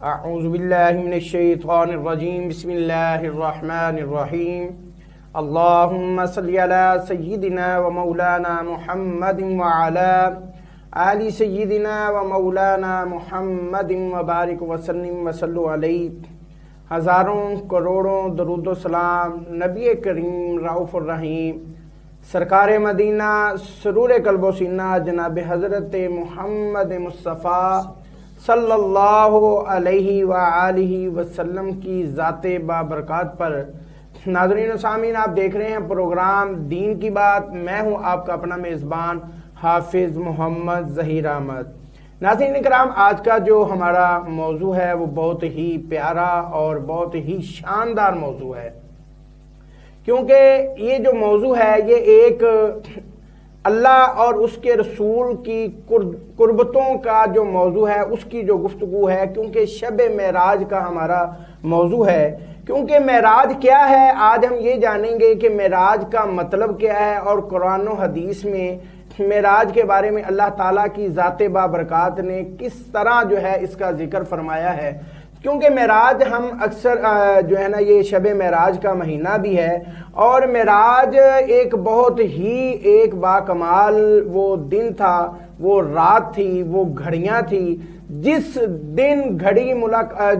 اعوذ باللہ من الشیطان الرجیم بسم اللہ الرحمن الرحیم اللہم صلی علی سیدنا و مولانا محمد وعلی آل سیدنا و مولانا محمد وبارک وسلم وصلو علیہ. ہزاروں کروڑوں درود و سلام نبی کریم رؤوف الرحیم سرکار مدینہ سرور قلب و سینہ جناب حضرت محمد مصطفیٰ صلی اللہ علیہ وآلہ وسلم کی ذات بابرکات پر. ناظرین و سامعین، آپ دیکھ رہے ہیں پروگرام دین کی بات. میں ہوں آپ کا اپنا میزبان حافظ محمد ظہیر احمد. ناظرین اکرام، آج کا جو ہمارا موضوع ہے وہ بہت ہی پیارا اور بہت ہی شاندار موضوع ہے، کیونکہ یہ جو موضوع ہے یہ ایک اللہ اور اس کے رسول کی قربتوں کا جو موضوع ہے اس کی جو گفتگو ہے، کیونکہ شب معراج کا ہمارا موضوع ہے. کیونکہ معراج کیا ہے، آج ہم یہ جانیں گے کہ معراج کا مطلب کیا ہے، اور قرآن و حدیث میں معراج کے بارے میں اللہ تعالیٰ کی ذات بابرکات نے کس طرح جو ہے اس کا ذکر فرمایا ہے. کیونکہ معراج ہم اکثر جو ہے نا یہ شب معراج کا مہینہ بھی ہے، اور معراج ایک بہت ہی ایک باکمال وہ دن تھا، وہ رات تھی، وہ گھڑیاں تھی جس دن گھڑی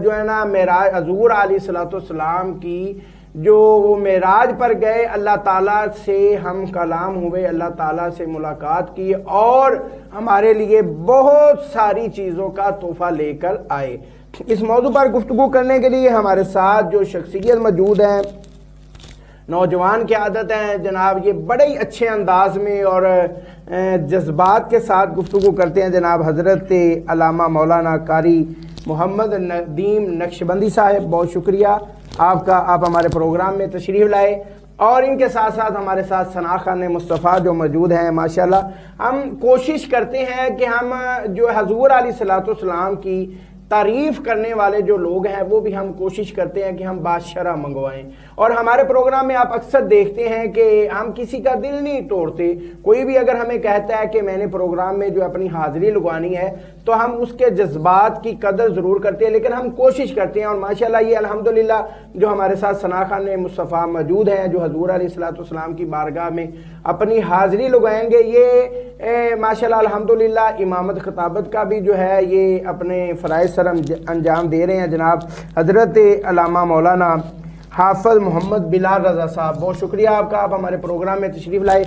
جو ہے نا معراج حضور علیہ السلام کی جو وہ معراج پر گئے، اللہ تعالیٰ سے ہم کلام ہوئے، اللہ تعالیٰ سے ملاقات کی اور ہمارے لیے بہت ساری چیزوں کا تحفہ لے کر آئے. اس موضوع پر گفتگو کرنے کے لیے ہمارے ساتھ جو شخصیت موجود ہیں، نوجوان کی عادت ہے جناب یہ بڑے ہی اچھے انداز میں اور جذبات کے ساتھ گفتگو کرتے ہیں. جناب حضرت علامہ مولانا قاری محمد ندیم نقشبندی صاحب، بہت شکریہ آپ کا، آپ ہمارے پروگرام میں تشریف لائے. اور ان کے ساتھ ساتھ ہمارے ساتھ ثنا خان مصطفیٰ جو موجود ہیں. ماشاءاللہ ہم کوشش کرتے ہیں کہ ہم جو حضور علیہ السلام کی تعریف کرنے والے جو لوگ ہیں وہ بھی ہم کوشش کرتے ہیں کہ ہم باشرہ منگوائیں. اور ہمارے پروگرام میں آپ اکثر دیکھتے ہیں کہ ہم کسی کا دل نہیں توڑتے. کوئی بھی اگر ہمیں کہتا ہے کہ میں نے پروگرام میں جو اپنی حاضری لگوانی ہے تو ہم اس کے جذبات کی قدر ضرور کرتے ہیں، لیکن ہم کوشش کرتے ہیں. اور ماشاءاللہ یہ الحمدللہ جو ہمارے ساتھ ثنا خان مصطفیٰ موجود ہیں جو حضور علیہ السلام کی بارگاہ میں اپنی حاضری لگائیں گے، یہ ماشاءاللہ الحمدللہ امامت خطابت کا بھی جو ہے یہ اپنے فرائض سر انجام دے رہے ہیں. جناب حضرت علامہ مولانا حافظ محمد بلال رضا صاحب، بہت شکریہ آپ کا، آپ ہمارے پروگرام میں تشریف لائے.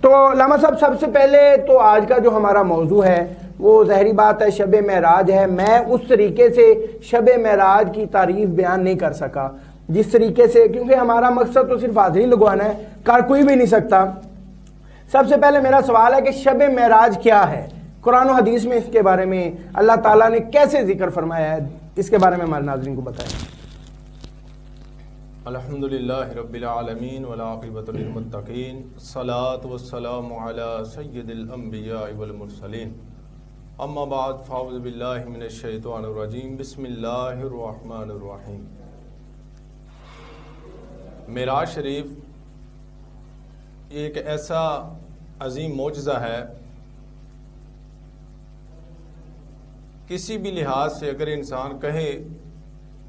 تو علامہ صاحب، سب سے پہلے تو آج کا جو ہمارا موضوع ہے وہ ظاہری بات ہے شب معراج ہے. میں اس طریقے سے شب معراج کی تعریف بیان نہیں کر سکا جس طریقے سے، کیونکہ ہمارا مقصد تو صرف حاضری لگوانا ہے، کر کوئی بھی نہیں سکتا. سب سے پہلے میرا سوال ہے کہ شب معراج کیا ہے؟ قرآن و حدیث میں اس کے بارے میں اللہ تعالیٰ نے کیسے ذکر فرمایا ہے، اس کے بارے میں ہمارے ناظرین کو بتائیں. الحمدللہ رب العالمین والعاقبۃ للمتقین، الصلاۃ والسلام علی سید الانبیاء والمرسلین، اما بعد فاعوذ باللہ من الشیطان الرجیم، بسم اللہ الرحمن الرحیم. معراج شریف یہ ایک ایسا عظیم معجزہ ہے، کسی بھی لحاظ سے اگر انسان کہے،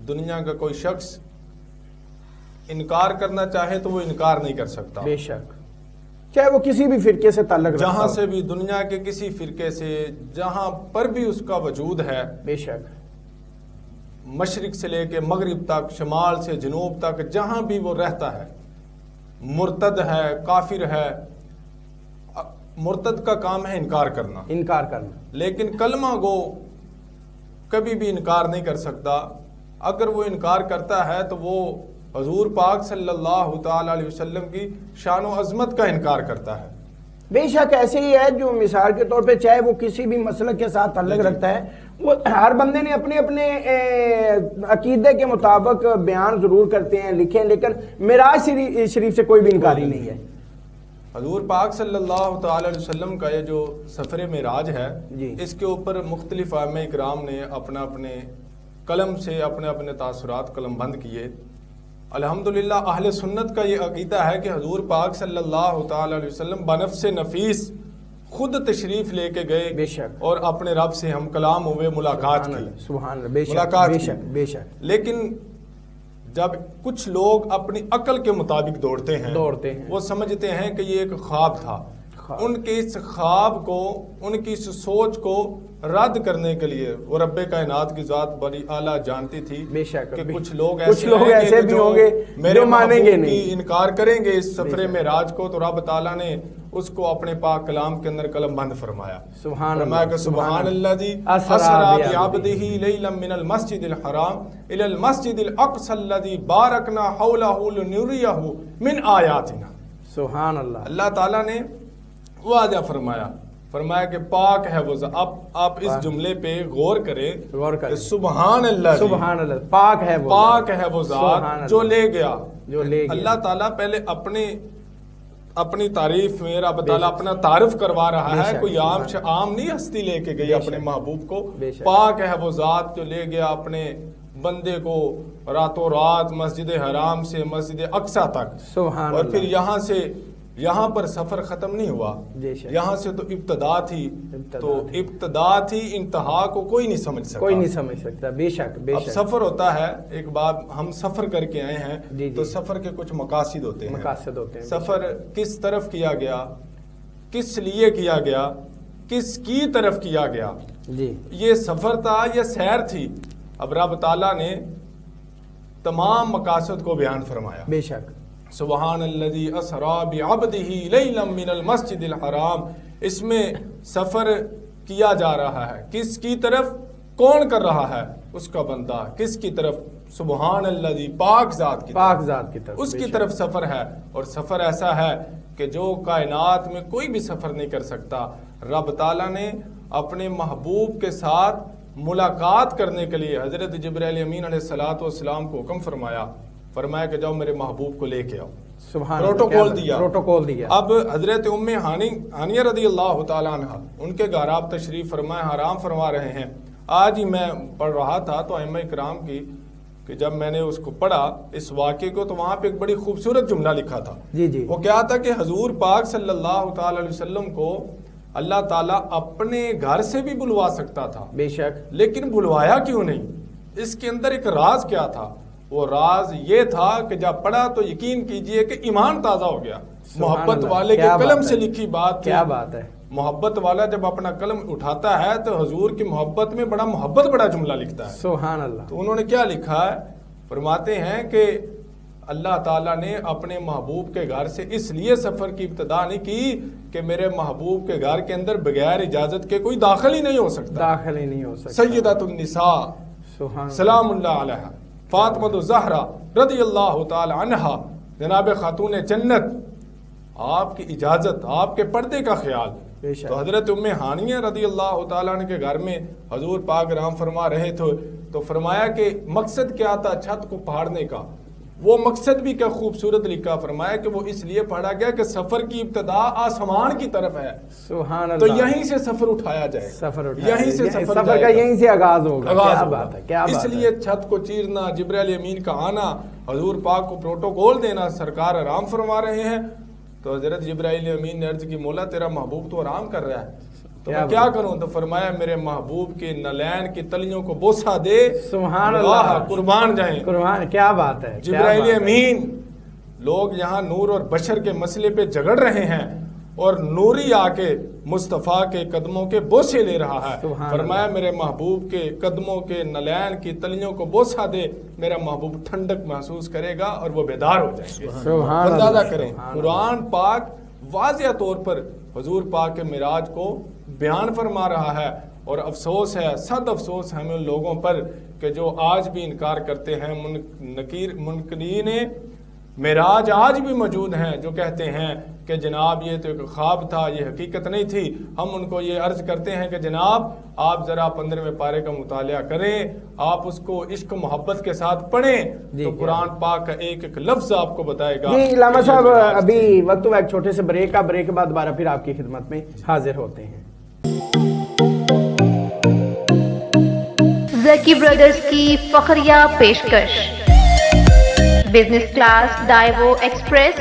دنیا کا کوئی شخص انکار کرنا چاہے تو وہ انکار نہیں کر سکتا. بے شک، چاہے وہ کسی بھی فرقے سے تعلق رکھتا ہو، جہاں سے بھی، دنیا کے کسی فرقے سے، جہاں پر بھی اس کا وجود ہے، بے شک، مشرق سے لے کے مغرب تک، شمال سے جنوب تک، جہاں بھی وہ رہتا ہے، مرتد ہے، کافر ہے. مرتد کا کام ہے انکار کرنا، لیکن کلمہ گو کبھی بھی انکار نہیں کر سکتا. اگر وہ انکار کرتا ہے تو وہ حضور پاک صلی اللہ تعالی علیہ وسلم کی شان و عظمت کا انکار کرتا ہے. بے شک ایسے ہی ہے. جو مثال کے طور پہ چاہے وہ کسی بھی مسلک کے ساتھ تعلق رکھتا ہے، وہ ہر بندے نے اپنے اپنے عقیدے کے مطابق بیان ضرور کرتے ہیں، لکھیں، لیکن معراج شریف سے کوئی بھی انکاری نہیں ہے. حضور پاک صلی اللہ تعالی علیہ وسلم کا یہ جو سفر معراج ہے، اس کے اوپر مختلف ائمہ اکرام نے اپنا اپنے قلم سے اپنے اپنے تاثرات قلم بند کیے. الحمدللہ اہل سنت کا یہ عقیدہ ہے کہ حضور پاک صلی اللہ تعالی علیہ وسلم بنفس نفیس خود تشریف لے کے گئے بے شک، اور اپنے رب سے ہم کلام ہوئے، ملاقات کی، سبحان اللہ، بے شک، ملاقات بے کی۔ شک، بے شک، لیکن جب کچھ لوگ اپنی عقل کے مطابق دوڑتے ہیں، وہ سمجھتے ہیں کہ یہ ایک خواب تھا، ان کے اس خواب کو، ان کی اس سوچ کو رد کرنے کے لیے وہ رب کائنات کی ذات بڑی اعلیٰ جانتی تھی بے شک کہ کچھ لوگ ایسے بھی ہوں گے میرے مانیں گے محبوب نہیں، کی انکار کریں گے اس سفر معراج کو، تو رب تعالیٰ نے اس کو اپنے پاک کلام کے اندر قلم بند فرمایا، فرمایا کہ سبحان اللہ جی اسرا بعبدہ لیلا من المسجد الحرام الی المسجد الاقصی الذی بارکنا حولہ لنریہ من آیاتنا۔ سبحان اللہ، اللہ تعالیٰ نے واضح فرمایا کہ پاک ہے وہ ذات۔ آپ اس جملے پہ غور کریں کہ سبحان اللہ، سبحان اللہ، پاک ہے وہ ذات جو لے گیا۔ اللہ تعالیٰ پہلے اپنی تعریف میں رب تعالیٰ اپنا تعارف کروا رہا ہے، کوئی عام نہیں ہستی لے کے گئی اپنے محبوب کو، پاک ہے وہ ذات جو لے گیا اپنے بندے کو راتوں رات مسجد حرام سے مسجد اقصی تک، اور پھر یہاں پر سفر ختم نہیں ہوا، یہاں سے تو ابتدا تھی، تو ابتدا تھی، انتہا کو کوئی نہیں سمجھ سکتا، بے شک، بے شک۔ اب سفر ہوتا ہے، ایک بات، ہم سفر کر کے آئے ہیں تو سفر کے کچھ مقاصد ہوتے ہیں، سفر کس طرف کیا گیا، کس لیے کیا گیا، کس کی طرف کیا گیا، یہ سفر تھا، یہ سیر تھی۔ اب رب تعالیٰ نے تمام مقاصد کو بیان فرمایا، بے شک، سبحان الذی اسرا بعبدہ لیلا من المسجد الحرام۔ اس میں سفر کیا جا رہا ہے، کس کی طرف، کون کر رہا ہے، اس کا بندہ، کس کی طرف، سبحان الذی، پاک ذات کی طرف، اس کی طرف سفر ہے۔ اور سفر ایسا ہے کہ جو کائنات میں کوئی بھی سفر نہیں کر سکتا۔ رب تعالیٰ نے اپنے محبوب کے ساتھ ملاقات کرنے کے لیے حضرت جبرائیل امین علیہ السلام کو حکم فرمایا کہ جاؤ میرے محبوب کو لے کے آؤ، پروٹوکول دیا۔ اب حضرت ام ہانیہ رضی اللہ تعالیٰ عنہ، ان کے گھر آپ تشریف حرام فرما رہے ہیں۔ آج ہی میں پڑھ رہا تھا تو ائمہ کرام کی، کہ جب میں نے اس کو پڑھا اس واقعے کو، تو وہاں پہ ایک بڑی خوبصورت جملہ لکھا تھا، وہ کیا تھا کہ حضور پاک صلی اللہ تعالی علیہ وسلم کو اللہ تعالیٰ اپنے گھر سے بھی بلوا سکتا تھا، بے شک، لیکن بلوایا کیوں نہیں؟ اس کے اندر ایک راز کیا تھا؟ وہ راز یہ تھا کہ جب پڑھا تو یقین کیجئے کہ ایمان تازہ ہو گیا۔ محبت والے کے قلم سے لکھی بات تھی، کیا بات ہے۔ محبت والا جب اپنا قلم اٹھاتا ہے تو حضور کی محبت میں بڑا جملہ لکھتا ہے، سبحان اللہ۔ تو انہوں نے کیا لکھا ہے؟ فرماتے ہیں کہ اللہ تعالیٰ نے اپنے محبوب کے گھر سے اس لیے سفر کی ابتدا نہیں کی کہ میرے محبوب کے گھر کے اندر بغیر اجازت کے کوئی داخل ہی نہیں ہو سکتا۔ سیدۃ النساء سلام اللہ علیہا فاطمہ الزہرا رضی اللہ تعالی عنہا، جناب خاتون جنت، آپ کی اجازت، آپ کے پردے کا خیال۔ تو حضرت ام ہانیہ رضی اللہ تعالیٰ عنہ کے گھر میں حضور پاک رحم فرما رہے تھے، تو فرمایا کہ مقصد کیا تھا چھت کو پھاڑنے کا؟ وہ مقصد بھی کیا خوبصورت لکھا، فرمایا کہ وہ اس لیے پڑھا گیا کہ سفر کی ابتدا آسمان کی طرف ہے، سبحان اللہ، تو یہیں سے سفر اٹھایا جائے، یہیں سے سفر کا یہیں سے آغاز ہوگا۔ کیا بات ہے، کیا بات ہے۔ اس لیے چھت کو چیرنا، جبرائیل امین کا آنا، حضور پاک کو پروٹوکول دینا، سرکار آرام فرما رہے ہیں، تو حضرت جبرائیل امین نے عرض کی مولا تیرا محبوب تو آرام کر رہا ہے، تو میں کیا کروں؟ تو فرمایا میرے محبوب کے نلین کی تلیوں کو بوسہ دے، سبحان اللہ، قربان جائیں، قربان۔ کیا بات ہے، جبرائیل امین۔ لوگ یہاں نور اور بشر کے مسئلے پہ جھگڑ رہے ہیں، اور نوری آ کے مصطفیٰ کے قدموں کے بوسے لے رہا ہے۔ فرمایا میرے محبوب کے قدموں کے نلین کی تلیوں کو بوسہ دے، میرا محبوب ٹھنڈک محسوس کرے گا اور وہ بیدار ہو جائیں گے۔ اندازہ کریں، قرآن پاک واضح طور پر حضور پاک کے معراج کو بیان فرما رہا ہے، اور افسوس ہے، صد افسوس ہے ہمیں ان لوگوں پر کہ جو آج بھی انکار کرتے ہیں، منکرین معراج آج بھی موجود ہیں، جو کہتے ہیں کہ جناب یہ تو ایک خواب تھا، یہ حقیقت نہیں تھی۔ ہم ان کو یہ عرض کرتے ہیں کہ جناب آپ ذرا 15ویں پارے کا مطالعہ کریں، آپ اس کو عشق و محبت کے ساتھ پڑھیں، تو قرآن پاک کا ایک ایک لفظ آپ کو بتائے گا۔ جی علامہ صاحب، ابھی وقت ہوا ایک چھوٹے سے بریک کا، بریک کے بعد دوبارہ پھر آپ کی خدمت میں حاضر ہوتے ہیں۔ زکی برادرز کی فخریہ پیشکش، بزنس کلاس ڈائیو ایکسپریس،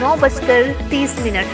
9:30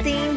3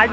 8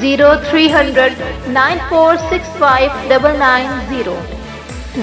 0300 9465 990।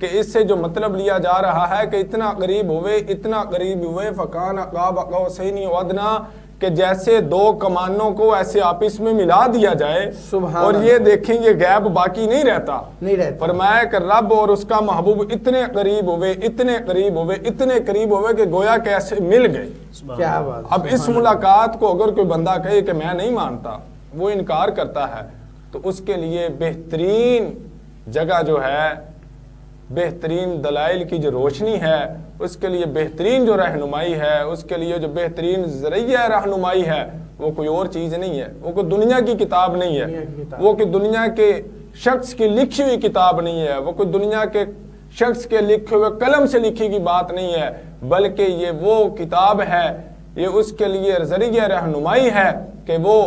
کہ اس سے جو مطلب لیا جا رہا ہے کہ اتنا قریب ہوئے فکان قاب قوسین او ادنا، کہ جیسے دو کمانوں کو ایسے آپس میں ملا دیا جائے، اور یہ دیکھیں یہ غیب باقی نہیں رہتا۔ فرمایا کہ رب اور اس کا محبوب اتنے قریب ہوئے کہ گویا کہ ایسے مل گئے۔ کیا بات۔ اب اس ملاقات کو اگر کوئی بندہ کہے کہ میں نہیں مانتا، وہ انکار کرتا ہے، تو اس کے لیے بہترین جگہ جو ہے، بہترین دلائل کی جو روشنی ہے، اس کے لیے بہترین جو رہنمائی ہے، اس کے لیے جو بہترین ذریعہ رہنمائی ہے، وہ کوئی اور چیز نہیں ہے، وہ کوئی دنیا کی کتاب نہیں ہے، وہ کوئی دنیا کے شخص کی لکھی ہوئی کتاب نہیں ہے، وہ کوئی دنیا کے شخص کے لکھے ہوئے قلم سے لکھی کی بات نہیں ہے، بلکہ یہ وہ کتاب ہے، یہ اس کے لیے ذریعہ رہنمائی ہے کہ وہ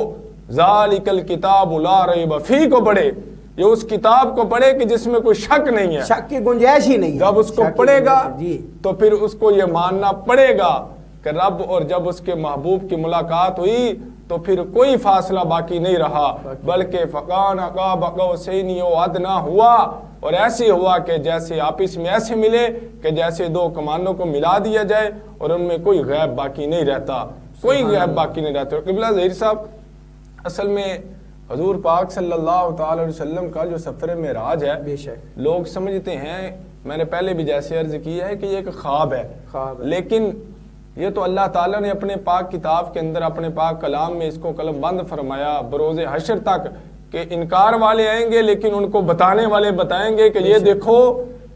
ذالک الکتاب لا ریب فیہ کو پڑھے، یہ اس کتاب کو پڑھے کہ جس میں کوئی شک نہیں ہے، شک کی گنجائش ہی نہیں ہے۔ جب اس کو پڑھے گا تو پھر اس کو یہ ماننا پڑے گا کہ رب اور جب اس کے محبوب کی ملاقات ہوئی تو پھر کوئی فاصلہ باقی نہیں رہا، بلکہ فکان قاب قوسین او ادنا ہوا، اور ایسے ہوا کہ جیسے آپس میں ایسے ملے کہ جیسے دو کمانوں کو ملا دیا جائے، اور ان میں کوئی غیب باقی نہیں رہتا، کوئی غیب باقی نہیں رہتا۔ قبلہ ظہیر صاحب، اصل میں حضور پاک صلی اللہ تعالی علیہ وسلم کا جو سفر معراج ہے، بے شک لوگ سمجھتے ہیں، میں نے پہلے بھی جیسے عرض کی ہے کہ یہ ایک خواب ہے، لیکن یہ تو اللہ تعالیٰ نے اپنے پاک کتاب کے اندر، اپنے پاک کلام میں اس کو قلم بند فرمایا بروز حشر تک، کہ انکار والے آئیں گے لیکن ان کو بتانے والے بتائیں گے کہ یہ دیکھو،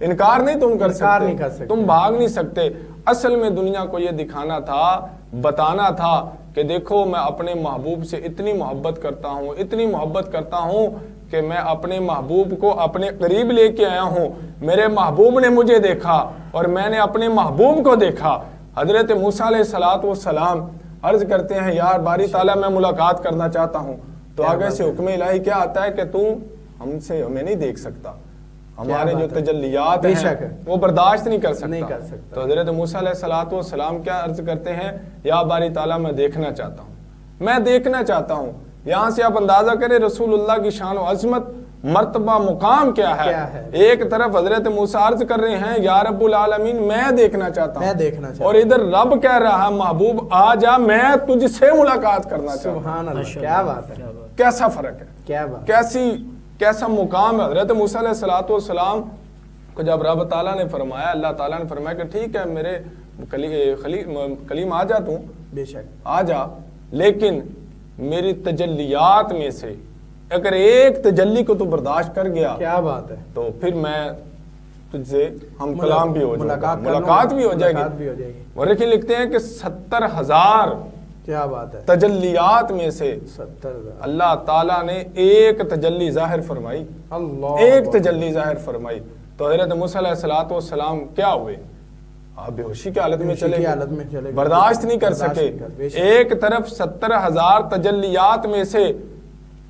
انکار نہیں تم کر سکتے، تم بھاگ نہیں سکتے۔ اصل میں دنیا کو یہ دکھانا تھا، بتانا تھا کہ دیکھو میں اپنے محبوب سے اتنی محبت کرتا ہوں کہ میں اپنے محبوب کو اپنے قریب لے کے آیا ہوں، میرے محبوب نے مجھے دیکھا اور میں نے اپنے محبوب کو دیکھا۔ حضرت موسیٰ علیہ السلام عرض کرتے ہیں یار باری تعالیٰ میں ملاقات کرنا چاہتا ہوں، تو آگے سے حکم الہی کیا آتا ہے کہ تو ہمیں نہیں دیکھ سکتا، ہمارے جو تجلیات ہیں وہ برداشت نہیں کر سکتا۔ تو حضرت موسیٰ علیہ السلام کیا عرض کرتے ہیں، یا باری تعالیٰ میں دیکھنا چاہتا ہوں۔ یہاں سے آپ اندازہ کریں رسول اللہ کی شان و عظمت، مرتبہ، مقام کیا ہے۔ ایک طرف حضرت موسیٰ عرض کر رہے ہیں یا رب العالمین میں دیکھنا چاہتا ہوں، اور ادھر رب کہہ رہا ہے محبوب آ جا، میں تجھ سے ملاقات کرنا چاہتا ہوں۔ سبحان اللہ، کیا بات ہے، کیسا فرق ہے، کیسا مقام ہے۔ حضرت موسیٰ علیہ السلام کو جب رب تعالیٰ نے فرمایا، اللہ تعالیٰ نے فرمایا کہ ٹھیک ہے میرے کلیم آ جا، تو بے شک آ جا، لیکن میری تجلیات میں سے اگر ایک تجلی کو تو برداشت کر گیا، کیا بات ہے، تو پھر میں تجھ سے ہم کلام بھی ہو جائے گا، ملاقات بھی ہو جائے گی۔ ورقی لکھتے ہیں کہ 70,000 کیا بات ہے تجلیات میں سے 70,000 اللہ تعالیٰ نے ایک تجلی ظاہر فرمائی، ایک تجلی ظاہر فرمائی۔ تو حضرت موسیٰ علیہ السلام کیا ہوئے، آپ بے ہوشی کی حالت میں چلے گئے، برداشت نہیں کر سکے۔ ایک طرف 70,000 تجلیات میں سے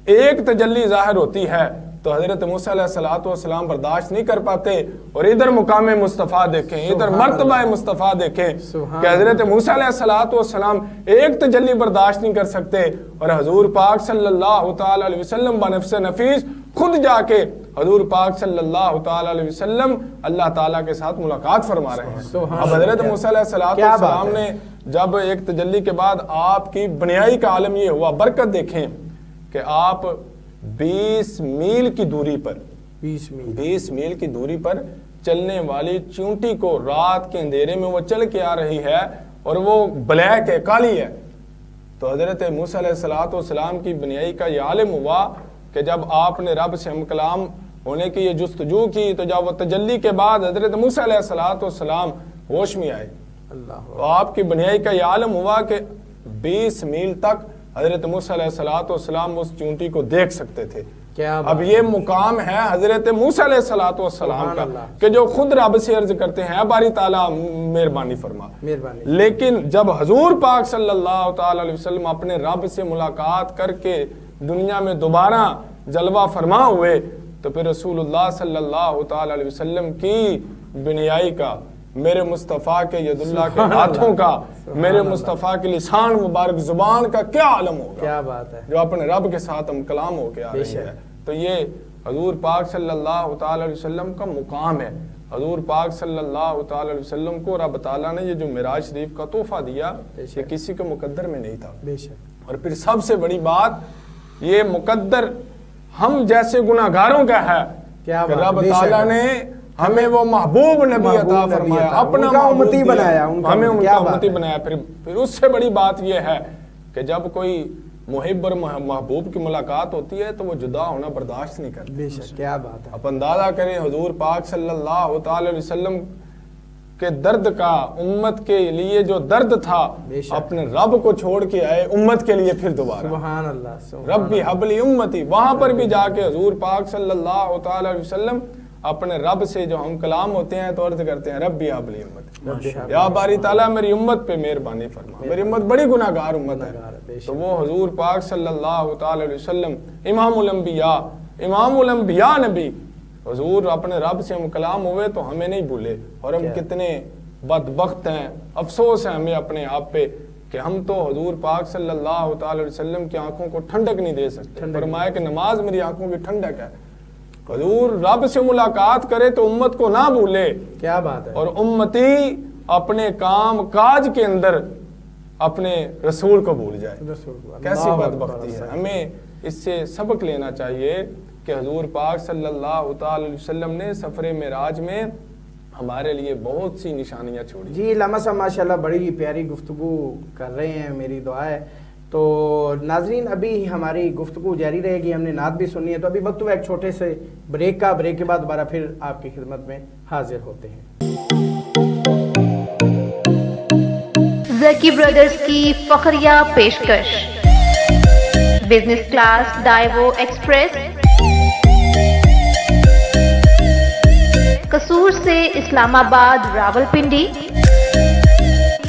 ایک تجلی ظاہر ہوتی ہے تو حضرت موسیٰ علیہ السلام برداشت نہیں کر پاتے، اور ادھر مقام مصطفیٰ دیکھیں، ادھر مرتبہ مصطفیٰ دیکھیں کہ حضرت موسیٰ علیہ السلام ایک تجلی برداشت نہیں کر سکتے، اور حضور پاک صلی اللہ تعالی علیہ وسلم بنفس نفیس خود جا کے حضور پاک صلی اللہ تعالی علیہ وسلم اللہ تعالیٰ کے ساتھ ملاقات فرما رہے ہیں۔ اب حضرت موسیٰ علیہ السلام نے جب ایک تجلی کے بعد آپ کی بنیائی کا عالم یہ ہوا، برکت دیکھیں کہ آپ 20 میل کی دوری پر 20 میل کی دوری پر چلنے والی چونٹی کو رات کے اندھیرے میں وہ چل کے آ رہی ہے، اور وہ بلیک ہے، کالی ہے۔ تو حضرت موسیٰ علیہ السلام کی بنیائی کا یہ عالم ہوا کہ جب آپ نے رب سے ہم کلام ہونے کی یہ جستجو کی، تو جب وہ تجلی کے بعد حضرت موسیٰ علیہ السلام ہوش میں آئے، تو آپ کی بنیائی کا یہ عالم ہوا کہ 20 میل تک حضرت موسیٰ علیہ السلام اس چونٹی کو دیکھ سکتے تھے۔ اب یہ مقام ہے حضرت موسیٰ علیہ السلام کا کہ جو خود رب سے عرض کرتے ہیں باری تعالیٰ مہربانی فرما، لیکن جب حضور پاک صلی اللہ تعالی علیہ وسلم اپنے رب سے ملاقات کر کے دنیا میں دوبارہ جلوہ فرما ہوئے، تو پھر رسول اللہ صلی اللہ تعالی علیہ وسلم کی بنیائی کا، میرے مصطفیٰ کے ید اللہ کے ہاتھوں کا، میرے مصطفیٰ کے لسان مبارک زبان کا کیا عالم ہوگا، کیا بات ہے، جو اپنے رب کے ساتھ ہم کلام ہو کے آ رہی ہے۔ تو یہ حضور پاک صلی اللہ تعالی علیہ وسلم کا مقام ہے۔ حضور پاک صلی اللہ تعالی علیہ وسلم کو رب تعالیٰ نے یہ جو معراج شریف کا تحفہ دیا یہ کسی کے مقدر میں نہیں تھا. بے شک. اور پھر سب سے بڑی بات یہ مقدر ہم جیسے گناہگاروں کا ہے کہ رب تعالیٰ نے ہمیں وہ محبوب نبی عطا فرمایا, اپنا امتی بنایا, ہمیں ان کا امتی بنایا. پھر اس سے بڑی بات یہ ہے کہ جب کوئی محب اور محبوب کی ملاقات ہوتی ہے تو وہ جدا ہونا برداشت نہیں کرتا. بے شک. کیا بات ہے. اب اندازہ کریں حضور پاک صلی اللہ تعالی علیہ وسلم کے درد کا, امت کے لیے جو درد تھا, اپنے رب کو چھوڑ کے آئے امت کے لیے پھر دوبارہ. سبحان اللہ. ربی حبلی امتی, وہاں پر بھی جا کے حضور پاک صلی اللہ تعالی علیہ وسلم اپنے رب سے جو ہم کلام ہوتے ہیں تو عرض کرتے ہیں ربی حبلی امتی, یا باری تعالیٰ میری امت پہ مہربانی فرما, میری امت بڑی گناہگار امت ہے. تو وہ حضور پاک صلی اللہ تعالی علیہ وسلم امام الانبیاء نبی حضور اپنے رب سے ہم کلام ہوئے تو ہمیں نہیں بھولے. اور ہم کتنے بدبخت ہیں, افسوس ہے ہمیں اپنے آپ پہ کہ ہم تو حضور پاک صلی اللہ تعالی علیہ وسلم کی آنکھوں کو ٹھنڈک نہیں دے سکتے. فرمایا کہ نماز میری آنکھوں کی ٹھنڈک ہے. حضور رب سے ملاقات کرے تو امت کو نہ بھولے. کیا بات ہے. اور امتی اپنے کام کاج کے اندر اپنے رسول کو بھول جائے, کیسی بدبختی ہے. ہمیں اس سے سبق لینا چاہیے کہ حضور پاک صلی اللہ تعالی علیہ وسلم نے سفر معراج میں ہمارے لیے بہت سی نشانیاں چھوڑی. جی علامہ صاحب ماشاءاللہ بڑی پیاری گفتگو کر رہے ہیں, میری دعا ہے. تو ناظرین ابھی ہماری گفتگو جاری رہے گی, ہم نے نعت بھی سنی ہے. تو ابھی وقت ہوا ایک چھوٹے سے بریک کا, بریک کے بعد دوبارہ پھر آپ کی خدمت میں حاضر ہوتے ہیں. زکی برادرز کی فخریہ پیشکش, بزنس کلاس ڈائیوو ایکسپریس, قصور سے اسلام آباد راولپنڈی,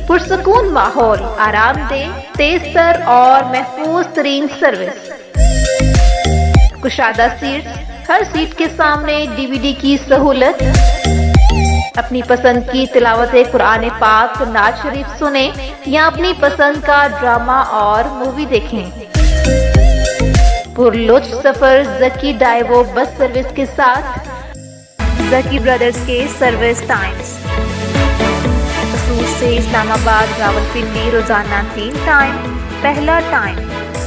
پرسکون ماحول, آرام دہ, تیز تر اور محفوظ ترین سروس, کشادہ سیٹس, ہر سیٹ کے سامنے DVD کی سہولت. اپنی پسند کی تلاوت قرآن پاک, نعت شریف سنیں یا اپنی پسند کا ڈرامہ اور مووی دیکھیں. پرلطف سفر زکی ڈائیوو بس سروس کے ساتھ. زکی برادرز کے سروس ٹائمز, قصور سے اسلام آباد راولپنڈی روزانہ 3 ٹائم. پہلا ٹائم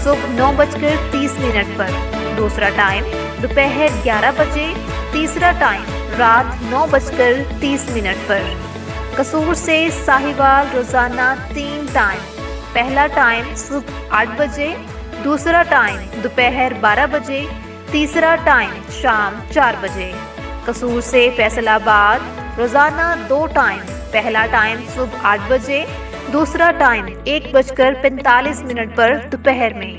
صبح 9:30 پر, دوسرا ٹائم دوپہر 11 بجے, تیسرا ٹائم رات 9:30 پر. قصور سے ساہیوال روزانہ 3 ٹائم. پہلا ٹائم صبح 8 بجے, دوسرا ٹائم دوپہر 12 بجے, تیسرا ٹائم شام 4 بجے. قصور سے فیصل آباد روزانہ 2 ٹائم. پہلا ٹائم صبح 8 بجے, دوسرا ٹائم 1:45 پر دوپہر میں.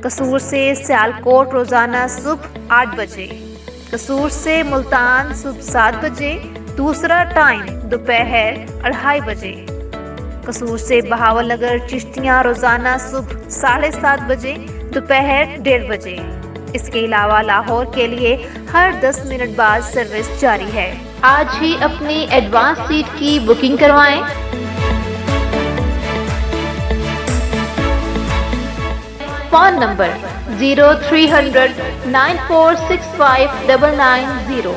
قصور سے سیالکوٹ روزانہ صبح 8 بجے. قصور سے ملتان صبح 7 بجے, دوسرا ٹائم دوپہر 2:30 بجے. قصور سے بہاول نگر چشتیاں روزانہ صبح 7:30 بجے, دوپہر 1:30 بجے. اس کے علاوہ لاہور کے لیے ہر 10 منٹ بعد سروس جاری ہے. آج ہی اپنی ایڈوانس سیٹ کی بکنگ کروائیں. Phone number 0300 9465 990.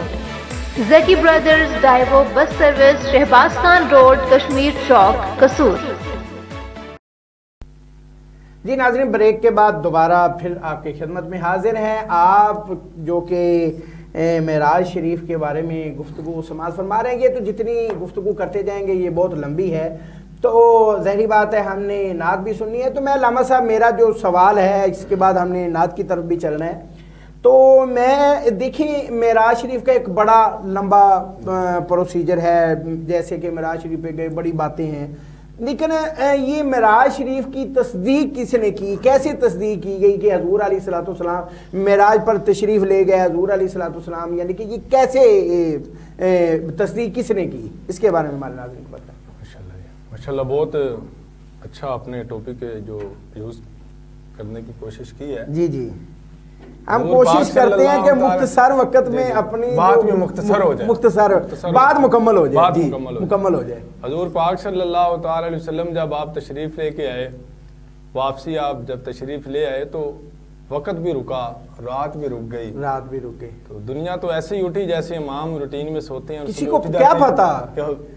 Zaki brothers Daewoo bus service, Shahbaz Khan road, Kashmir چوک, قصور. جی ناظرین بریک کے بعد دوبارہ پھر آپ کی خدمت میں حاضر ہیں. آپ جو کہ معراج شریف کے بارے میں گفتگو سماعت فرما رہے ہیں, یہ تو جتنی گفتگو کرتے جائیں گے یہ بہت لمبی ہے, تو ظاہری بات ہے ہم نے نعت بھی سننی ہے. تو میں علامہ صاحب میرا جو سوال ہے اس کے بعد ہم نے نعت کی طرف بھی چلنا ہے. تو میں دیکھیں معراج شریف کا ایک بڑا لمبا پروسیجر ہے, جیسے کہ معراج شریف پہ گئے بڑی باتیں ہیں, لیکن یہ معراج شریف کی تصدیق کس نے کی, کیسے تصدیق کی گئی کہ حضور علیہ الصلوۃ والسلام معراج پر تشریف لے گئے, حضور علیہ الصلوۃ والسلام, یعنی کہ یہ کیسے تصدیق کس نے کی, اس کے بارے میں ہمارے ناظرین کو بتائیں. ماشاءاللہ بہت اچھا اپنے ٹاپک جو یوز کرنے کی کوشش کی ہے. جی جی ہم کوشش کرتے ہیں کہ مختصر وقت میں اپنی بات میں مختصر ہو جائے, مختصر بات مکمل ہو جائے, جی مکمل ہو جائے. حضور پاک صلی اللہ تعالی علیہ وسلم جب آپ تشریف لے کے آئے, واپسی آپ جب تشریف لے آئے تو وقت بھی رکا، رات بھی رک گئی، رات بھی رک گئی، تو دنیا تو ایسے ہی اٹھی جیسے امام روٹین میں سوتے ہیں، کسی کو کیا پتا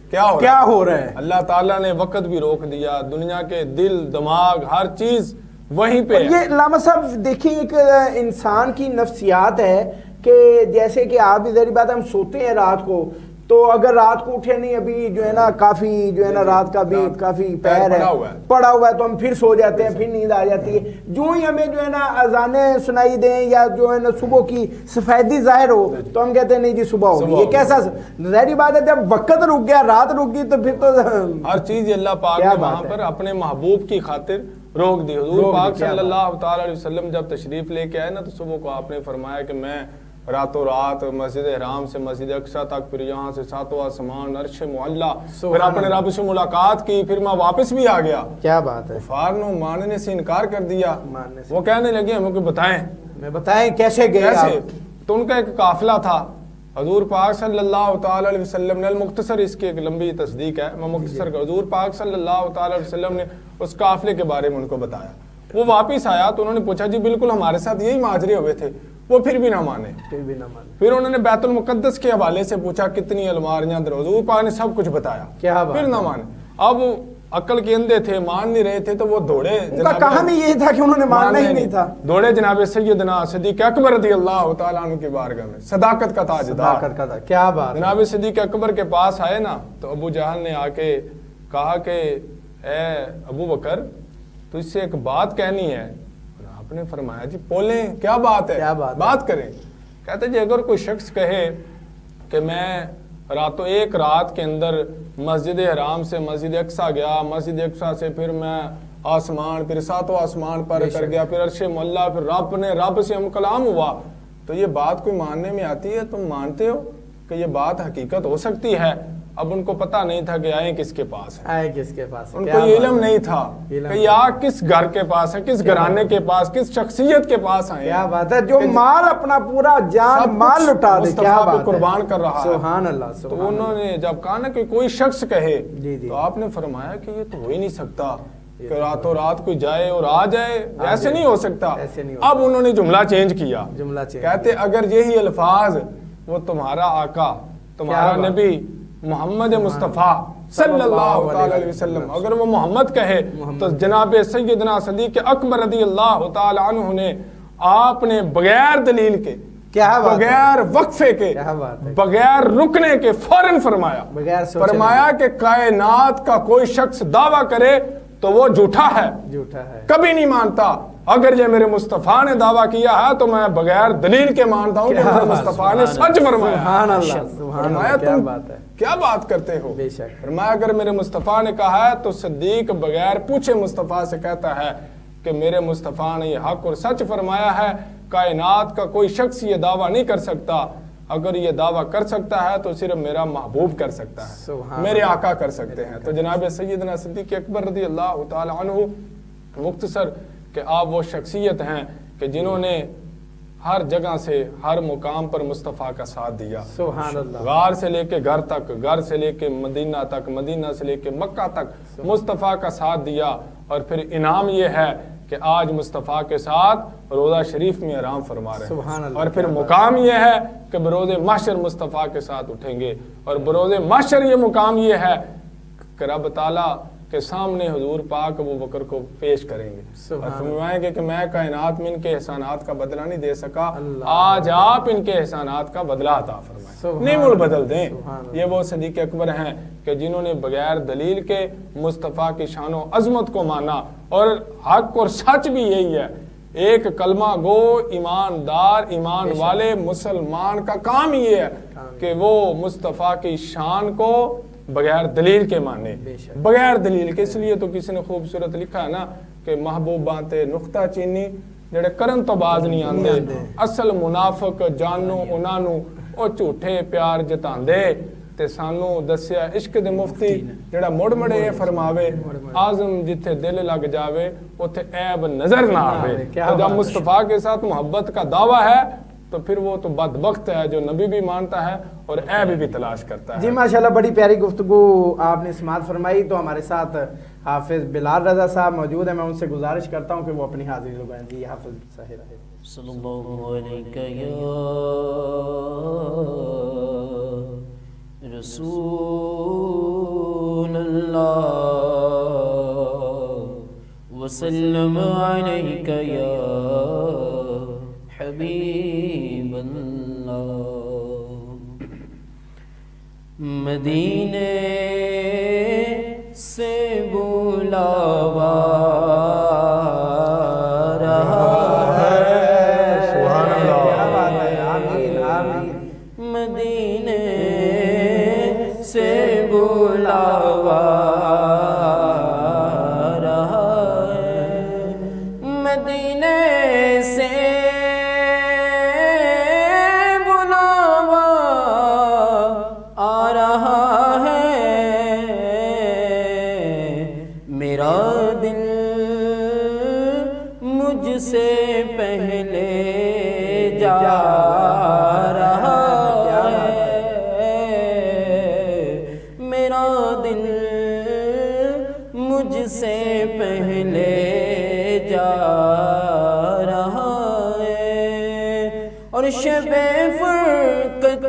کیا ہو رہا ہے۔ اللہ تعالیٰ نے وقت بھی روک دیا، دنیا کے دل دماغ ہر چیز وہیں پہ۔ یہ علامہ صاحب دیکھیں ایک انسان کی نفسیات ہے کہ جیسے کہ آپ ادھر بات ہم سوتے ہیں رات کو، تو اگر رات کو اٹھے نہیں، ابھی جو ہے نا کافی جو ہے نا رات کا بھی کافی پیر ہے پڑا ہوا ہے، تو ہم پھر سو جاتے ہیں، پھر نیند آ جاتی ہے۔ جو ہی ہمیں جو ہے نا اذانیں سنائی دیں یا جو ہے نا صبح کی سفیدی ظاہر ہو تو ہم کہتے ہیں نہیں جی صبح ہوگی۔ یہ کیسا ظاہری بات ہے، جب وقت رک گیا، رات رک گئی، تو پھر تو ہر چیز اللہ پاک نے وہاں پر اپنے محبوب کی خاطر روک دی۔ حضور پاک صلی اللہ تعالی علیہ وسلم جب تشریف لے کے آئے نا، تو صبح کو آپ نے فرمایا کہ میں راتوں رات مسجد حرام سے مسجد اقصی تک، پھر یہاں سے ساتواں آسمان، عرش معلی، پھر اپنے رب سے ملاقات کی، پھر میں واپس بھی آ گیا۔ کیا بات ہے۔ کفار نے ماننے سے انکار کر دیا، وہ کہنے لگے ہمیں کو بتائیں کیسے گئے آپ؟ تو ان کا ایک قافلہ تھا، حضور پاک صلی اللہ تعالی علیہ وسلم نے، المختصر اس کی ایک لمبی تصدیق ہے، میں مختصر کر، حضور پاک صلی اللہ تعالی علیہ وسلم نے اس قافلے کے بارے میں ان کو بتایا۔ وہ واپس آیا تو انہوں نے پوچھا جی بالکل ہمارے ساتھ یہی ماجرے ہوئے تھے، وہ پھر بھی نہ مانے۔ پھر انہوں نے بیت المقدس کے حوالے سے پوچھا کتنی الماریاں در، حضور پاک نے سب کچھ بتایا، پھر نہ مانے۔ اب عقل کے اندھے تھے، مان نہیں رہے تھے، تو وہ دوڑے، ان کا کہا بھی یہی تھا کہ انہوں نے ماننا ہی نہیں تھا، دوڑے جناب سیدنا صدیق اکبر رضی اللہ تعالیٰ عنہ کی بارگاہ میں، صداقت کا تاجدار، کیا بات، جناب صدیق اکبر کے پاس آئے نا، تو ابو جہل نے آ کے کہا کہ اے ابو بکر تو اس سے ایک بات کہنی ہے۔ آپ نے فرمایا جی بولیں، کیا بات ہے، بات کریں۔ کہتے جی اگر کوئی شخص کہے کہ میں ایک رات کے اندر مسجد حرام سے مسجد اقصی گیا، مسجد اقصی سے پھر میں آسمان، پھر ساتواں آسمان پر کر گیا، پھر عرش معلی، پھر رب سے ہم کلام ہوا، تو یہ بات کوئی ماننے میں آتی ہے؟ تم مانتے ہو کہ یہ بات حقیقت ہو سکتی ہے؟ اب ان کو پتہ نہیں تھا کہ آئے کس کے پاس ہے، ان کو یہ علم نہیں تھا کہ یہ کس گھر کے پاس ہے، کس گھرانے کے پاس، کس شخصیت کے پاس آئے۔ کیا بات ہے، جو مال اپنا پورا جان مال لٹا دے، کیا بات ہے، قربان کر رہا ہے، سبحان اللہ۔ تو انہوں نے جب کہا نا کہ کوئی شخص کہے، تو آپ نے فرمایا کہ یہ تو ہو ہی نہیں سکتا کہ راتوں رات کوئی جائے اور آ جائے، ایسے نہیں ہو سکتا۔ اب انہوں نے جملہ چینج کیا، کہتے اگر یہی الفاظ وہ تمہارا آقا، تمہارا نبی محمد مصطفیٰ صلی اللہ تعالی علیہ وسلم، اگر وہ محمد کہے، تو جناب سیدنا صدیق اکبر رضی اللہ تعالی عنہ نے، آپ نے بغیر دلیل کے، بغیر وقفے کے، بغیر رکنے کے فوراً فرمایا کہ کائنات کا کوئی شخص دعویٰ کرے تو وہ جھوٹا ہے، کبھی نہیں مانتا۔ اگر یہ میرے مصطفیٰ نے دعویٰ کیا ہے تو میں بغیر دلیل کے مانتا ہوں کہ میرے مصطفیٰ نے سچ فرمایا۔ سبحان اللہ، فرمایا تم کیا بات کرتے ہو؟ فرمایا اگر میرے مصطفیٰ نے کہا ہے تو صدیق بغیر پوچھے مصطفیٰ سے کہتا ہے کہ میرے مصطفیٰ نے یہ حق اور سچ فرمایا ہے، کائنات کا کوئی شخص یہ دعویٰ نہیں کر سکتا، اگر یہ دعویٰ کر سکتا ہے تو صرف میرا محبوب کر سکتا ہے، میرے آقا کر سکتے ہیں۔ تو جناب سیدنا صدیق اکبر رضی اللہ تعالی عنہ، مختصر کہ آپ وہ شخصیت ہیں کہ جنہوں نے ہر جگہ سے ہر مقام پر مصطفیٰ کا ساتھ دیا، سبحان اللہ، غار سے لے کے گھر تک، گھر سے لے کے مدینہ تک، مدینہ سے لے کے مکہ تک مصطفیٰ کا ساتھ دیا، اور پھر انعام یہ ہے کہ آج مصطفیٰ کے ساتھ روضہ شریف میں آرام فرما رہے ہیں، اور پھر مقام یہ ہے کہ بروز محشر مصطفیٰ کے ساتھ اٹھیں گے، اور بروز محشر یہ مقام یہ ہے کہ رب تعالیٰ کے سامنے حضور پاک ابو بکر کو پیش کریں گے اور فرمائیں گے کہ میں کائنات میں ان کے احسانات کا بدلہ نہیں دے سکا، آج آپ ان کے احسانات کا بدلہ عطا فرمائیں، نعم البدل دیں۔ یہ وہ صدیق اکبر ہیں کہ جنہوں نے بغیر دلیل کے مصطفیٰ کی شان و عظمت کو مانا، اور حق اور سچ بھی یہی ہے، ایک کلمہ گو ایماندار ایمان والے مسلمان کا کام یہ ہے کہ وہ مصطفیٰ کی شان کو بغیر دلیل کے مانے، بغیر دلیل کے۔ اس لیے تو کسی نے خوبصورت لکھا ہے نا کہ محبوب بانتے نقطہ چینی جڑے کرن تو باز نہیں آندے، اصل منافق جانو انہاں نو او جھوٹے پیار جتاندے، تے سانو دسیا عشق دے مفتی جڑا مڑ مڑے یہ فرماوے، آزم جتھے دل لگ جاوے اوتھے عیب نظر نہ آوے۔ تو جب مصطفیٰ کے ساتھ محبت کا دعویٰ ہے تو پھر وہ تو بدبخت ہے جو نبی بھی مانتا ہے اور عیب بھی تلاش کرتا ہے۔ جی ماشاءاللہ بڑی پیاری گفتگو آپ نے سماعت فرمائی۔ تو ہمارے ساتھ حافظ بلال رضا صاحب موجود ہیں، میں ان سے گزارش کرتا ہوں کہ وہ اپنی حاضری لگائیں۔ جی حافظ صاحب صلی اللہ علیہ یا رسول اللہ وسلم علیک یا حبیب اللہ۔ مدینے سے بلاوا رہا ہے، سبحان اللہ، آمین آمین۔ مدینے سے بلاوا رہا ہے، مدینے سے بلاوا آ رہا ہے، میرا دل مجھ سے پہلے جا رہا ہے، میرا دل مجھ سے پہلے جا رہا ہے، اور شب فرقت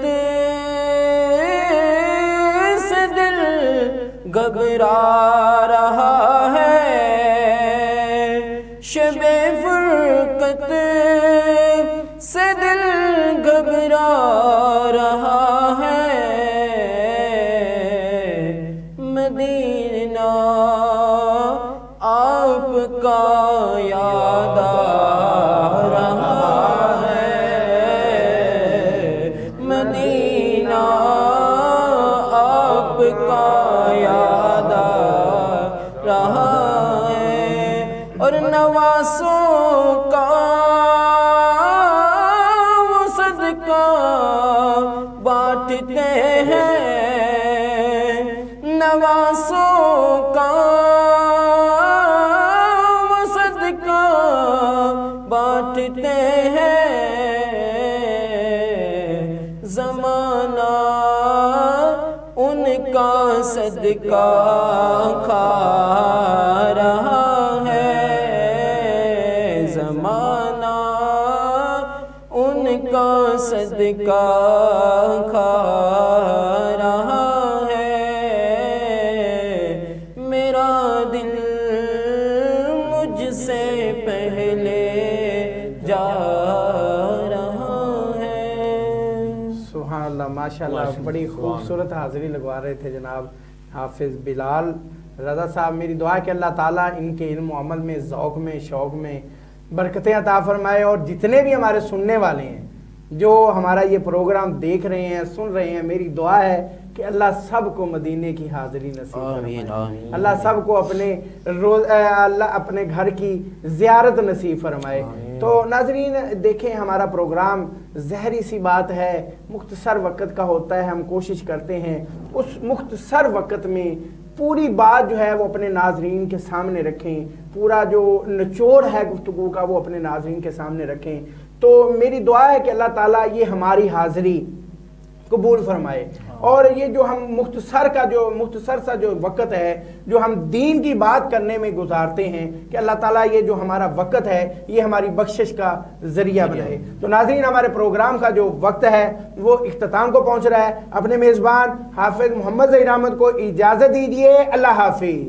سے دل گھبرا رہا ہے، شب فرقت سے دل گھبرا رہا ہے، مدینہ آپ کا یاد آ رہا ہے، مدینہ آپ کا یاد آ رہا ہے، اور نواسوں کا وہ صدقہ بانٹتے ہیں، نواسوں کا وہ صدقہ بانٹتے ہیں، زمانہ ان کا صدقہ کھا رہا ہے، زمانہ ان کا صدقہ کھا رہا ہے، میرا دل مجھ سے پہلے جا رہا ہے۔ سبحان اللہ، ماشاءاللہ بڑی خوبصورت حاضری لگوا رہے تھے جناب حافظ بلال رضا صاحب۔ میری دعا ہے کہ اللہ تعالیٰ ان کے علم و عمل میں، ذوق میں، شوق میں برکتیں عطا فرمائے، اور جتنے بھی ہمارے سننے والے ہیں جو ہمارا یہ پروگرام دیکھ رہے ہیں، سن رہے ہیں، میری دعا ہے کہ اللہ سب کو مدینے کی حاضری نصیب فرمائے، اللہ سب کو اللہ اپنے گھر کی زیارت نصیب فرمائے۔ تو ناظرین دیکھیں، ہمارا پروگرام ظاہری سی بات ہے مختصر وقت کا ہوتا ہے، ہم کوشش کرتے ہیں اس مختصر وقت میں پوری بات جو ہے وہ اپنے ناظرین کے سامنے رکھیں، پورا جو نچوڑ ہے گفتگو کا وہ اپنے ناظرین کے سامنے رکھیں۔ تو میری دعا ہے کہ اللہ تعالیٰ یہ ہماری حاضری قبول فرمائے، اور یہ جو ہم مختصر سا جو وقت ہے جو ہم دین کی بات کرنے میں گزارتے ہیں، کہ اللہ تعالیٰ یہ جو ہمارا وقت ہے یہ ہماری بخشش کا ذریعہ بنائے۔ تو ناظرین ہمارے پروگرام کا جو وقت ہے وہ اختتام کو پہنچ رہا ہے، اپنے میزبان حافظ محمد ظہیر احمد کو اجازت دیجیے، اللہ حافظ۔